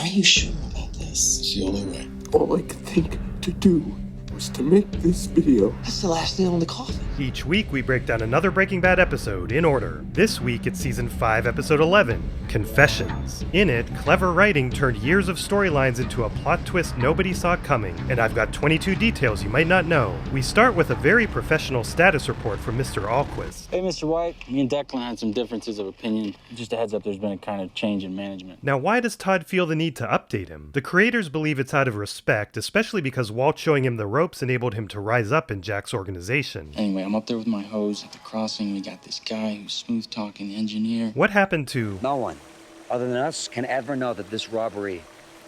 you sure about this? It's the only way. All I could think to do was to make this video. That's the last nail in the coffin. Each week we break down another Breaking Bad episode in order. This week it's season 5, episode 11, Confessions. In it, clever writing turned years of storylines into a plot twist nobody saw coming, and I've got 22 details you might not know. We start with a very professional status report from Mr. Alquist. Hey, Mr. White. Me and Declan had some differences of opinion. Just a heads up, there's been a kind of change in management. Now, why does Todd feel the need to update him? The creators believe it's out of respect, especially because Walt showing him the ropes enabled him to rise up in Jack's organization. Anyway, I'm up there with my hose at the crossing. We got this guy who's smooth-talking engineer. What happened to... No one, other than us, can ever know that this robbery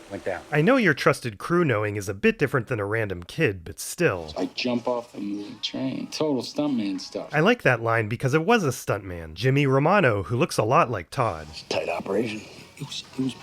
went down. I know your trusted crew knowing is a bit different than a random kid, but still. I jump off the moving train. Total stuntman stuff. I like that line because it was a stuntman, Jimmy Romano, who looks a lot like Todd. Tight operation. It was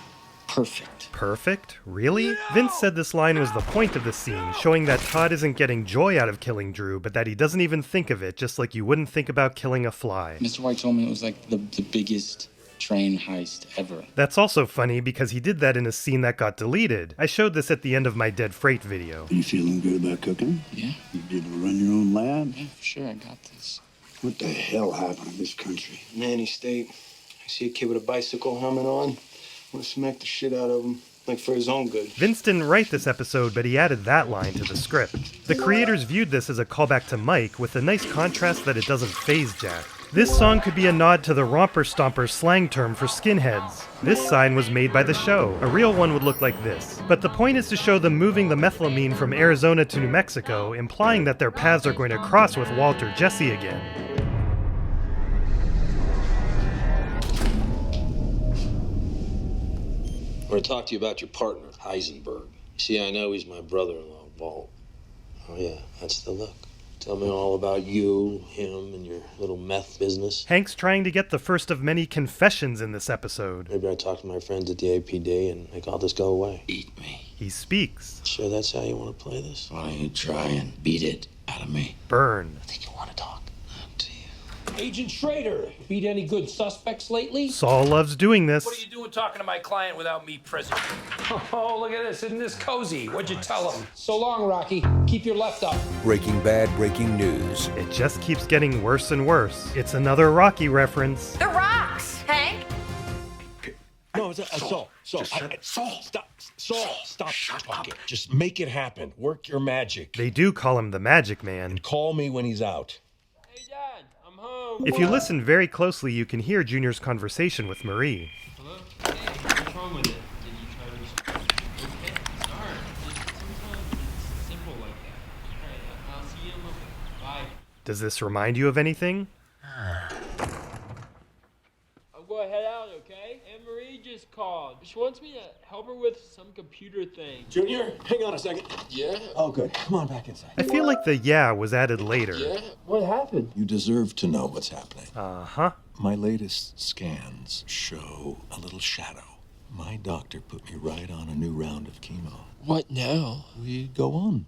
perfect. Perfect? Really? Vince said this line was the point of the scene, showing that Todd isn't getting joy out of killing Drew, but that he doesn't even think of it, just like you wouldn't think about killing a fly. Mr. White told me it was like the biggest train heist ever. That's also funny because he did that in a scene that got deleted. I showed this at the end of my Dead Freight video. Are you feeling good about cooking? Yeah. You able to run your own lab? Yeah, for sure, I got this. What the hell happened in this country? Nanny State. I see a kid with a bicycle helmet on. I want to smack the shit out of him, like for his own good. Vince didn't write this episode, but he added that line to the script. The creators viewed this as a callback to Mike, with the nice contrast that it doesn't faze Jack. This song could be a nod to the Romper Stomper slang term for skinheads. This sign was made by the show. A real one would look like this. But the point is to show them moving the methylamine from Arizona to New Mexico, implying that their paths are going to cross with Walter Jesse again. I want to talk to you about your partner, Heisenberg. See, I know he's my brother-in-law, Walt. Oh, yeah, that's the look. Tell me all about you, him, and your little meth business. Hank's trying to get the first of many confessions in this episode. Maybe I talk to my friends at the APD and make all this go away. Eat me. He speaks. Sure that's how you want to play this? Why don't you try and beat it out of me? Burn. I think you want to talk. To you. Agent Schrader, beat any good suspects lately? Saul loves doing this. What are you doing talking to my client without me present? Oh, look at this. Isn't this cozy? What'd you tell him? So long, Rocky. Keep your left up. Breaking Bad breaking news. It just keeps getting worse and worse. It's another Rocky reference. The rocks, Hank. No, it's Saul. Stop talking. Just make it happen. Work your magic. They do call him the Magic Man. And call me when he's out. Hey, Dad, I'm home. If you listen very closely, you can hear Junior's conversation with Marie. Hello? Hey, what's wrong with it? Did you try to restrict it? Okay, sorry. Sometimes it's simple like that. Alright, I'll see you in a little bit. Bye. Does this remind you of anything? I'm going to head out, okay? Anne Marie just called. She wants me to help her with some computer thing. Junior, hang on a second. Yeah? Oh, good. Come on back inside. I feel like the yeah was added later. Yeah? What happened? You deserve to know what's happening. Uh-huh. My latest scans show a little shadow. My doctor put me right on a new round of chemo. What now? We go on,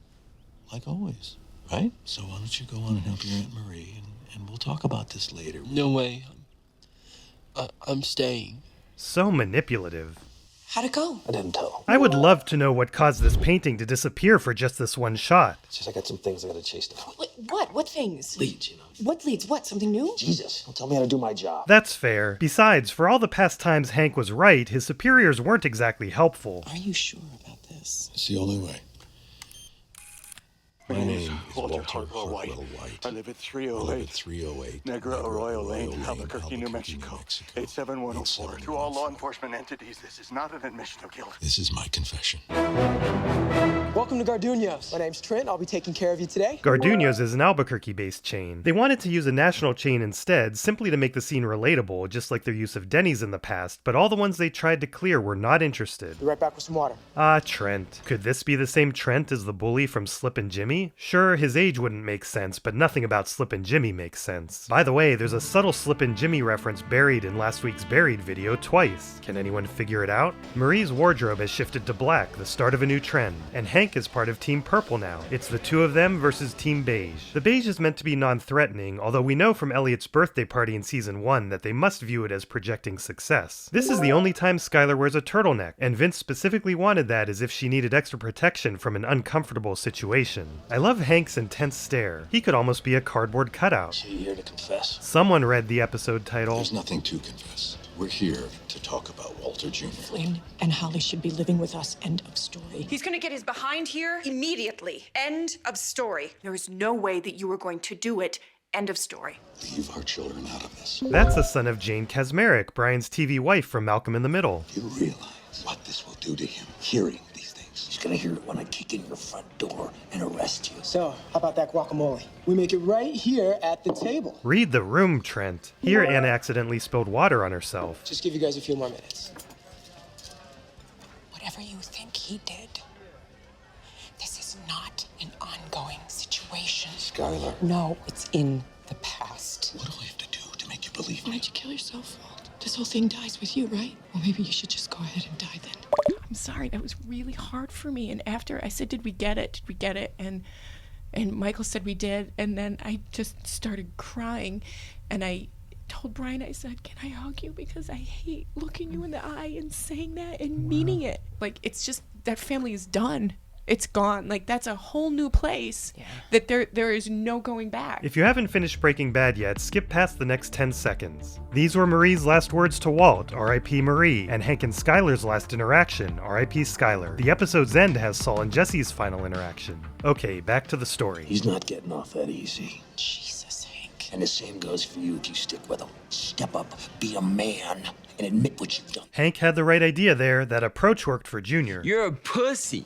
like always, right? So why don't you go on and help your Aunt Marie, and we'll talk about this later. No way. I'm staying. So manipulative. How'd it go? I didn't tell. I would love to know what caused this painting to disappear for just this one shot. It's just I got some things I gotta chase down. What? What things? Leads, you know. What leads? What? Something new? Jesus, don't tell me how to do my job. That's fair. Besides, for all the past times Hank was right, his superiors weren't exactly helpful. Are you sure about this? It's the only way. My name is Walter Hartwell White. I live at 308. 308. Negra Arroyo Lane, Albuquerque, New Mexico. 87104. To all law enforcement entities, this is not an admission of guilt. This is my confession. Welcome to Gardunia's. My name's Trent. I'll be taking care of you today. Gardunia's is an Albuquerque-based chain. They wanted to use a national chain instead, simply to make the scene relatable, just like their use of Denny's in the past, but all the ones they tried to clear were not interested. Be right back with some water. Ah, Trent. Could this be the same Trent as the bully from Slip and Jimmy? Sure, his age wouldn't make sense, but nothing about Slippin' Jimmy makes sense. By the way, there's a subtle Slippin' Jimmy reference buried in last week's Buried video twice. Can anyone figure it out? Marie's wardrobe has shifted to black, the start of a new trend, and Hank is part of Team Purple now. It's the two of them versus Team Beige. The beige is meant to be non-threatening, although we know from Elliot's birthday party in season 1 that they must view it as projecting success. This is the only time Skylar wears a turtleneck, and Vince specifically wanted that as if she needed extra protection from an uncomfortable situation. I love Hank's intense stare. He could almost be a cardboard cutout. So you here to confess? Someone read the episode title. There's nothing to confess. We're here to talk about Walter Jr. Flynn and Holly should be living with us. End of story. He's gonna get his behind here immediately. End of story. There is no way that you were going to do it. End of story. Leave our children out of this. That's the son of Jane Kasmerick, Brian's TV wife from Malcolm in the Middle. You realize what this will do to him, hearing these things. He's gonna hear it when I kick in your front door and arrest you. So, how about that guacamole? We make it right here at the table. Read the room, Trent. Here, Anna accidentally spilled water on herself. Just give you guys a few more minutes. Whatever you think he did, this is not an ongoing situation. Skylar. No, it's in the past. What do I have to do to make you believe Why me? did you kill yourself, Walt? This whole thing dies with you, right? Well, maybe you should just go ahead and die then. I'm sorry, that was really hard for me. And after I said, did we get it? Did we get it? And Michael said we did. And then I just started crying. And I told Brian, I said, can I hug you? Because I hate looking you in the eye and saying that and meaning it. Like, it's just, that family is done. It's gone. Like, that's a whole new place that there is no going back. If you haven't finished Breaking Bad yet, skip past the next 10 seconds. These were Marie's last words to Walt, R.I.P. Marie, and Hank and Skylar's last interaction, R.I.P. Skylar. The episode's end has Saul and Jesse's final interaction. Okay, back to the story. He's not getting off that easy. Jesus, Hank. And the same goes for you if you stick with him. Step up, be a man, and admit what you've done. Hank had the right idea there. That approach worked for Junior. You're a pussy.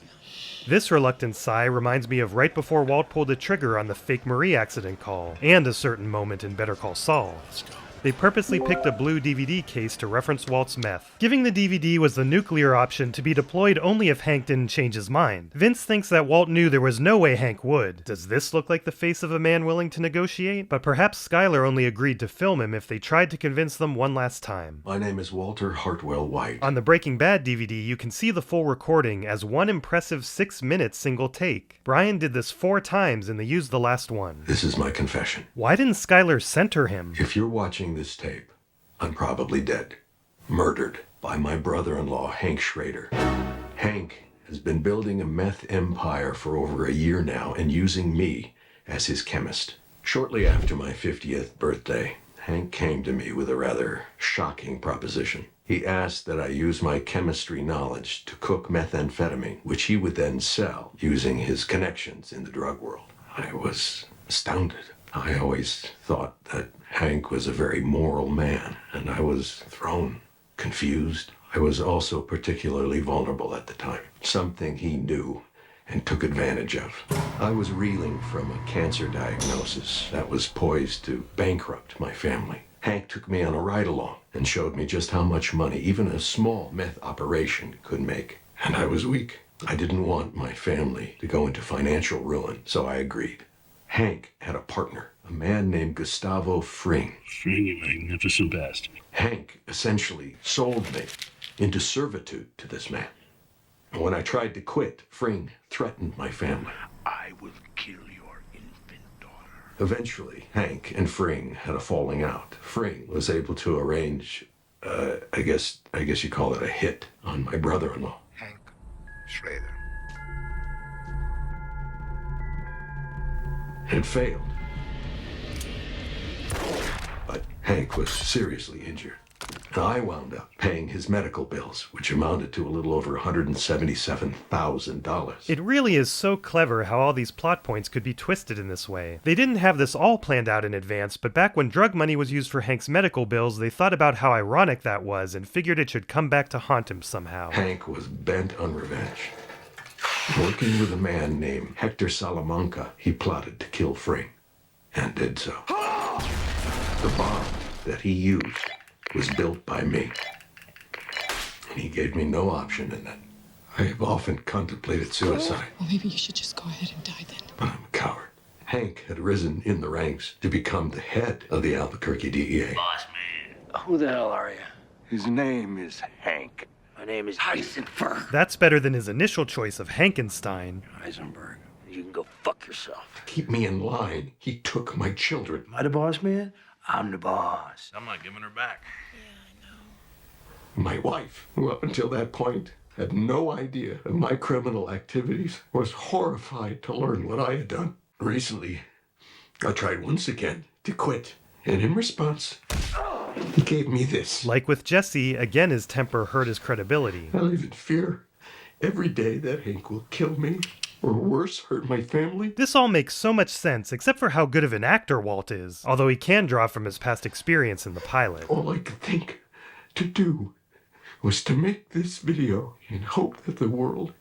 This reluctant sigh reminds me of right before Walt pulled the trigger on the fake Marie accident call, and a certain moment in Better Call Saul. Let's go. They purposely picked a blue DVD case to reference Walt's meth. Giving the DVD was the nuclear option to be deployed only if Hank didn't change his mind. Vince thinks that Walt knew there was no way Hank would. Does this look like the face of a man willing to negotiate? But perhaps Skylar only agreed to film him if they tried to convince them one last time. My name is Walter Hartwell White. On the Breaking Bad DVD, you can see the full recording as one impressive 6-minute single take. Brian did this 4 times and they used the last one. This is my confession. Why didn't Skylar center him? If you're watching this tape, I'm probably dead. Murdered by my brother-in-law, Hank Schrader. Hank has been building a meth empire for over a year now and using me as his chemist. Shortly after my 50th birthday, Hank came to me with a rather shocking proposition. He asked that I use my chemistry knowledge to cook methamphetamine, which he would then sell using his connections in the drug world. I was astounded. I always thought that Hank was a very moral man, and I was thrown, confused. I was also particularly vulnerable at the time, something he knew and took advantage of. I was reeling from a cancer diagnosis that was poised to bankrupt my family. Hank took me on a ride-along and showed me just how much money even a small meth operation could make. And I was weak. I didn't want my family to go into financial ruin, so I agreed. Hank had a partner, a man named Gustavo Fring. Fring, you magnificent bastard. Hank essentially sold me into servitude to this man. And when I tried to quit, Fring threatened my family. I will kill your infant daughter. Eventually, Hank and Fring had a falling out. Fring was able to arrange, I guess you call it a hit on my brother-in-law. Hank Schrader. It failed. But Hank was seriously injured. And I wound up paying his medical bills, which amounted to a little over $177,000. It really is so clever how all these plot points could be twisted in this way. They didn't have this all planned out in advance, but back when drug money was used for Hank's medical bills, they thought about how ironic that was and figured it should come back to haunt him somehow. Hank was bent on revenge. Working with a man named Hector Salamanca, he plotted to kill Fring, and did so. The bomb that he used was built by me, and he gave me no option in it. I have often contemplated suicide, Well, maybe you should just go ahead and die then. but I'm a coward. Hank had risen in the ranks to become the head of the Albuquerque DEA. Boss man. Who the hell are you? His name is Hank. My name is Heisenberg. That's better than his initial choice of Hankenstein. Heisenberg. You can go fuck yourself. To keep me in line, he took my children. Am I the boss man? I'm the boss. I'm not giving her back. My wife, who up until that point had no idea of my criminal activities, was horrified to learn what I had done. Recently, I tried once again to quit, and in response, he gave me this. Like with Jesse, again his temper hurt his credibility. I live in fear every day that Hank will kill me, or worse, hurt my family. This all makes so much sense, except for how good of an actor Walt is, although he can draw from his past experience in the pilot. All I could think to do was to make this video in hope that the world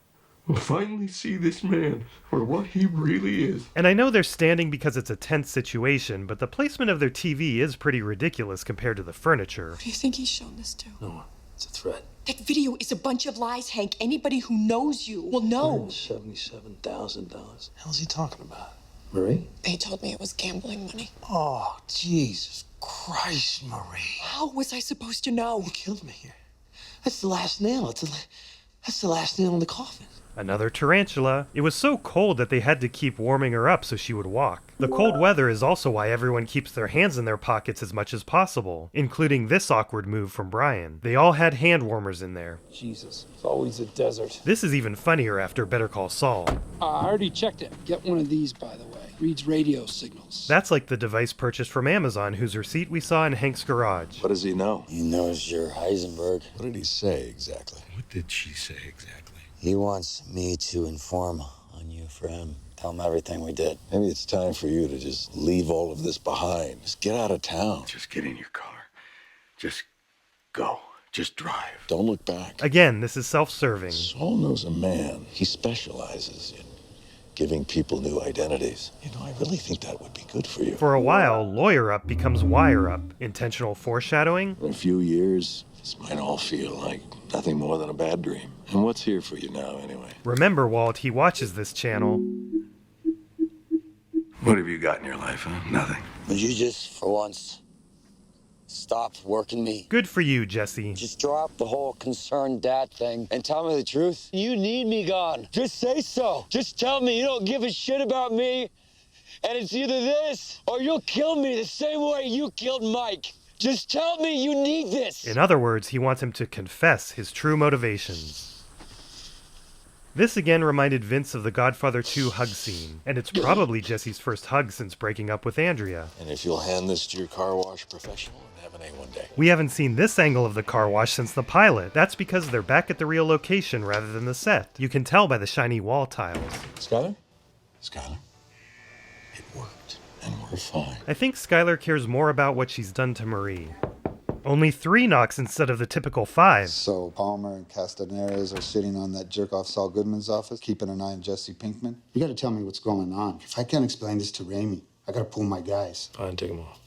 will finally see this man for what he really is. And I know they're standing because it's a tense situation, but the placement of their TV is pretty ridiculous compared to the furniture. Who do you think he's shown this to? No, it's a threat. That video is a bunch of lies, Hank. Anybody who knows you will know. $177,000. Hell's he talking about? Marie? They told me it was gambling money. Oh, Jesus Christ, Marie. How was I supposed to know? You killed me here. That's the last nail. That's the last nail in the coffin. Another tarantula. It was so cold that they had to keep warming her up so she would walk. The cold weather is also why everyone keeps their hands in their pockets as much as possible, including this awkward move from Brian. They all had hand warmers in there. Jesus, it's always a desert. This is even funnier after Better Call Saul. I already checked it. Get one of these, by the way. Reads radio signals. That's like the device purchased from Amazon whose receipt we saw in Hank's garage. What does he know? He knows you're Heisenberg. What did he say exactly? What did she say exactly? He wants me to inform on you for him. Tell him everything we did. Maybe it's time for you to just leave all of this behind. Just get out of town. Just get in your car. Just go. Just drive. Don't look back. Again, this is self-serving. Saul knows a man. He specializes in giving people new identities. You know, I really think that would be good for you. For a while, Lawyer Up becomes Wire Up. Intentional foreshadowing? In a few years, this might all feel like nothing more than a bad dream. And what's here for you now, anyway? Remember, Walt, he watches this channel. What have you got in your life, huh? Nothing. Would you just, for once, stop working me? Good for you, Jesse. Just drop the whole concerned dad thing and tell me the truth. You need me gone. Just say so. Just tell me you don't give a shit about me, and it's either this or you'll kill me the same way you killed Mike. Just tell me you need this. In other words, he wants him to confess his true motivations. This again reminded Vince of the Godfather 2 hug scene, and it's probably Jesse's first hug since breaking up with Andrea. And if you'll hand this to your car wash professional and have an A one day. We haven't seen this angle of the car wash since the pilot. That's because they're back at the real location rather than the set. You can tell by the shiny wall tiles. Skylar? Skylar? It worked, and we're fine. I think Skylar cares more about what she's done to Marie. Only 3 knocks instead of the typical 5. So Palmer and Castaneras are sitting on that jerk-off Saul Goodman's office, keeping an eye on Jesse Pinkman. You gotta tell me what's going on. If I can't explain this to Raimi, I gotta pull my guys. Fine, take them off.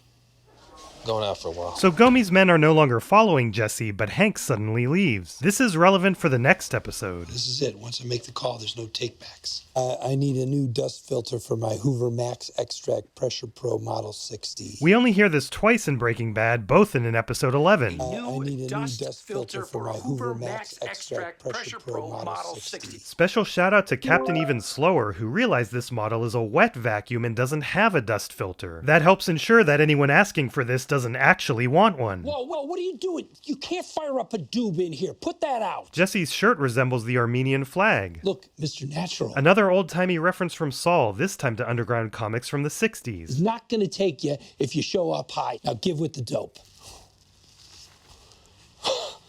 Going out for a while. So Gomi's men are no longer following Jesse, but Hank suddenly leaves. This is relevant for the next episode. This is it. Once I make the call, there's no takebacks. I need a new dust filter for my Hoover Max Extract Pressure Pro Model 60. We only hear this twice in Breaking Bad, both in Episode 11. I need a new dust filter for my Hoover Max Extract Pressure Pro Model 60. Special shout out to Captain Even Slower, who realized this model is a wet vacuum and doesn't have a dust filter. That helps ensure that anyone asking for this doesn't actually want one. Whoa, what are you doing? You can't fire up a doob in here. Put that out. Jesse's shirt resembles the Armenian flag. Look, Mr. Natural. Another old-timey reference from Saul, this time to underground comics from the 60s. It's not going to take you if you show up high. Now give with the dope.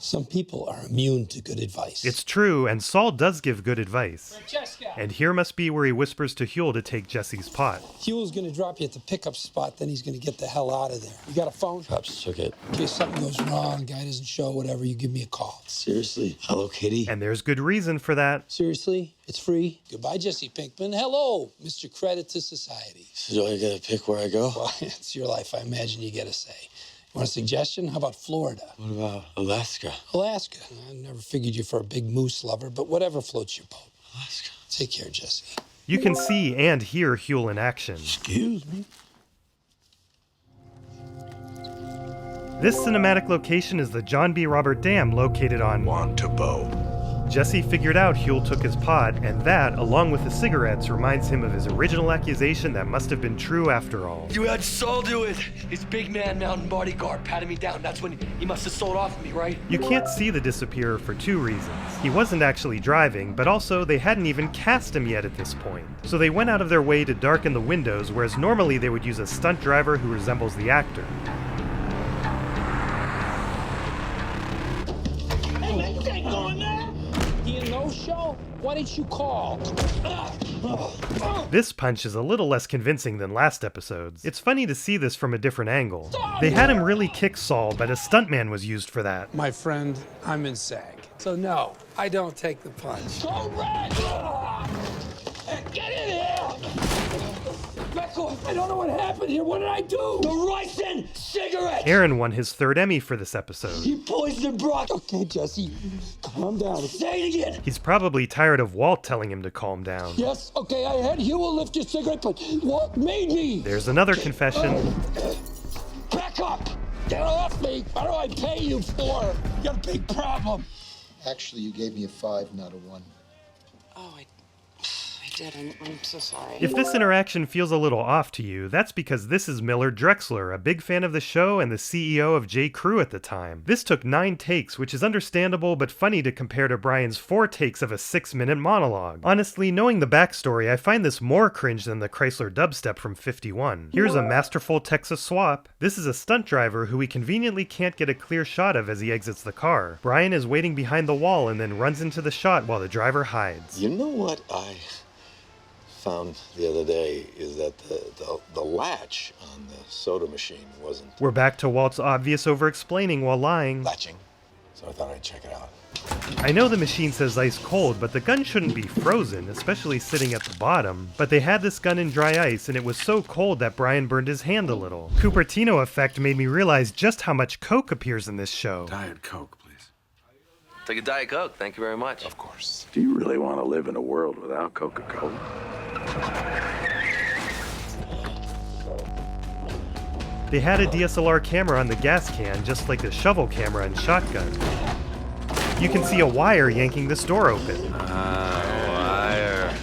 Some people are immune to good advice. It's true, and Saul does give good advice. Francesca. And here must be where he whispers to Huel to take Jesse's pot. Huel's going to drop you at the pickup spot, then he's going to get the hell out of there. You got a phone? Cops took it. In case something goes wrong, guy doesn't show, whatever, you give me a call. Seriously? Hello, Kitty? And there's good reason for that. Seriously? It's free? Goodbye, Jesse Pinkman. Hello, Mr. Credit to Society. So do I get to pick where I go? Well, it's your life. I imagine you get a say. Want a suggestion? How about Florida? What about Alaska? Alaska. I never figured you for a big moose lover, but whatever floats your boat. Alaska. Take care, Jesse. You can see and hear Huell in action. Excuse me? This cinematic location is the John B. Robert Dam located on Wantabo. Jesse figured out Huell took his pod, and that, along with the cigarettes, reminds him of his original accusation that must have been true after all. You had Saul do it. His big man mountain bodyguard patted me down. That's when he must have sold off of me, right? You can't see the disappearer for two reasons. He wasn't actually driving, but also they hadn't even cast him yet at this point. So they went out of their way to darken the windows, whereas normally they would use a stunt driver who resembles the actor. Hey man, you can't go in there! You no show? Why didn't you call? This punch is a little less convincing than last episode's. It's funny to see this from a different angle. They had him really kick Saul, but a stuntman was used for that. My friend, I'm in SAG. So no, I don't take the punch. Go red! Get in here! Back off! I don't know what happened here. What did I do? The ricin cigarette! Aaron won his third Emmy for this episode. You poisoned Brock. Okay, Jesse, calm down. Say it again. He's probably tired of Walt telling him to calm down. Yes, okay, I had Huell lift your cigarette, but what made me? There's another confession. Back up! Get off me! What do I pay you for? You got a big problem. Actually, you gave me a 5, not a 1. Oh, I didn't. I'm so sorry. If this interaction feels a little off to you, that's because this is Millard Drexler, a big fan of the show and the CEO of J. Crew at the time. This took 9 takes, which is understandable but funny to compare to Brian's 4 takes of a 6-minute monologue. Honestly, knowing the backstory, I find this more cringe than the Chrysler dubstep from 51. Here's a masterful Texas swap. This is a stunt driver who we conveniently can't get a clear shot of as he exits the car. Brian is waiting behind the wall and then runs into the shot while the driver hides. You know what I found the other day is that the latch on the soda machine wasn't We're back to Walt's obvious over-explaining while lying. latching, so I thought I'd check it out. I know the machine says ice cold, but the gun shouldn't be frozen, especially sitting at the bottom. But they had this gun in dry ice, and it was so cold that Brian burned his hand a little. Cupertino effect made me realize just how much Coke appears in this show. Diet Coke, please. Take a Diet Coke, thank you very much. Of course. Do you really want to live in a world without Coca-Cola? They had a DSLR camera on the gas can, just like the shovel camera in Shotgun. You can see a wire yanking this door open. Wire.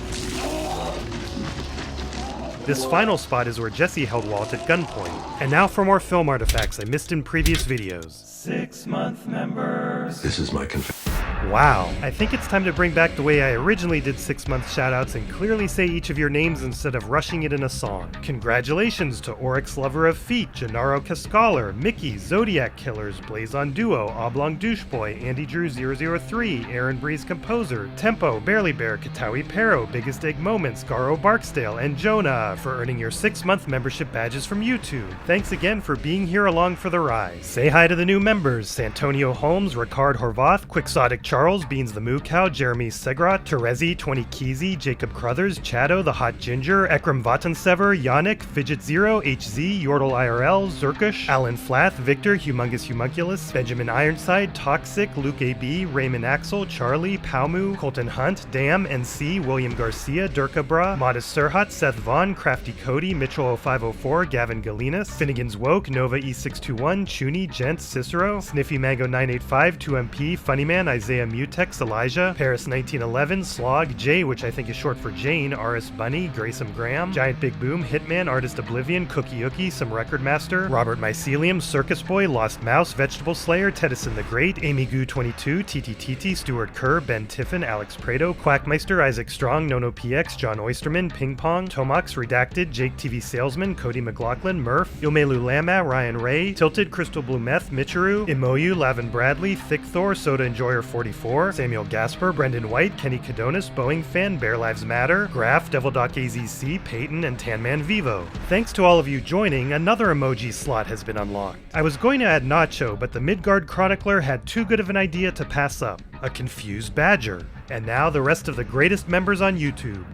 This final spot is where Jesse held Walt at gunpoint. And now for more film artifacts I missed in previous videos. 6-month members. This is my confession. Wow, I think it's time to bring back the way I originally did 6-month shoutouts and clearly say each of your names instead of rushing it in a song. Congratulations to Oryx Lover of Feet, Gennaro Cascaller, Mickey, Zodiac Killers, Blazon Duo, Oblong Doucheboy, Andy Drew 003, Aaron Breeze Composer, Tempo, Barely Bear, Katawi Pero, Biggest Egg Moments, Garo Barksdale, and Jonah for earning your 6-month membership badges from YouTube. Thanks again for being here along for the ride. Say hi to the new members, Santonio Holmes, Ricard Horvath, Quixotic Charles, Beans the Moo Cow, Jeremy Segrat, Terezi, 20 Keezy, Jacob Crothers, Chado, The Hot Ginger, Ekram Vatansever, Yannick, Fidget Zero, HZ, Yordle IRL, Zerkush, Alan Flath, Victor, Humongous Humunculus, Benjamin Ironside, Toxic, Luke AB, Raymond Axel, Charlie, Paumu, Colton Hunt, Dam, NC, William Garcia, Durkabra, Modest Surhat, Seth Vaughn, Crafty Cody, Mitchell 0504, Gavin Galinas, Finnegan's Woke, Nova E621, Chuni, Gent, Cicero, Sniffy Mango 985, 2MP, Funnyman, Isaiah Mutex, Elijah, Paris 1911, Slog, Jay, which I think is short for Jane, RS Bunny, Grayson Graham, Giant Big Boom, Hitman, Artist Oblivion, Cookie Ookie, Some Record Master, Robert Mycelium, Circus Boy, Lost Mouse, Vegetable Slayer, Tedison the Great, Amy Goo 22, TTTT, Stuart Kerr, Ben Tiffin, Alex Prado, Quackmeister, Isaac Strong, Nono PX, John Oysterman, Ping Pong, Tomox, Redacted, Jake TV Salesman, Cody McLaughlin, Murph, Ilmelu Lama, Ryan Ray, Tilted, Crystal Blue Meth, Michiru, Imoyu, Lavin Bradley, Thick Thor, Soda Enjoyer 44, Samuel Gasper, Brendan White, Kenny Cadonis, Boeing Fan, Bear Lives Matter, Graf, Devil Doc AZC, Peyton, and Tanman Vivo. Thanks to all of you joining, another emoji slot has been unlocked. I was going to add Nacho, but the Midgard Chronicler had too good of an idea to pass up. A confused badger. And now the rest of the greatest members on YouTube.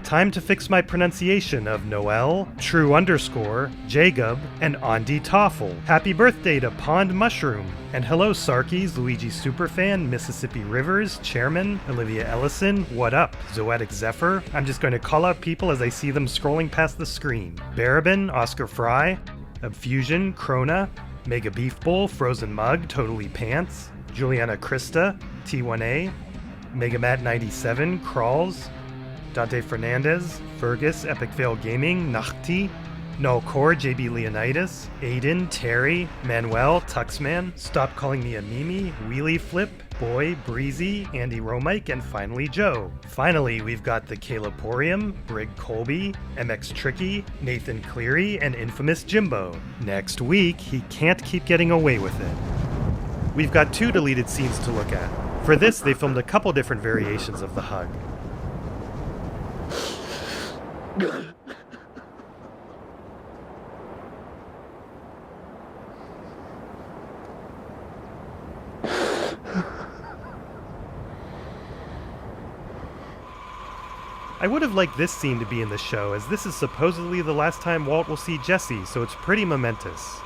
Time to fix my pronunciation of Noel, True_, Jacob, and Andy Toffel. Happy birthday to Pond Mushroom. And hello Sarkies, Luigi Superfan, Mississippi Rivers, Chairman, Olivia Ellison, what up? Zoetic Zephyr. I'm just going to call out people as I see them scrolling past the screen. Barabin, Oscar Fry, Obfusion, Krona, Mega Beef Bowl, Frozen Mug, Totally Pants, Juliana Krista, T1A, Megamat97, Crawls, Dante Fernandez, Fergus, Epic Veil Gaming, Nachti, Null Core, JB Leonidas, Aiden, Terry, Manuel, Tuxman, Stop Calling Me a Mimi, Wheelie Flip, Boy, Breezy, Andy Romike, and finally Joe. Finally, we've got the Caliporium, Brig Colby, MX Tricky, Nathan Cleary, and Infamous Jimbo. Next week, he can't keep getting away with it. We've got 2 deleted scenes to look at. For this, they filmed a couple different variations of the hug. I would have liked this scene to be in the show, as this is supposedly the last time Walt will see Jesse, so it's pretty momentous.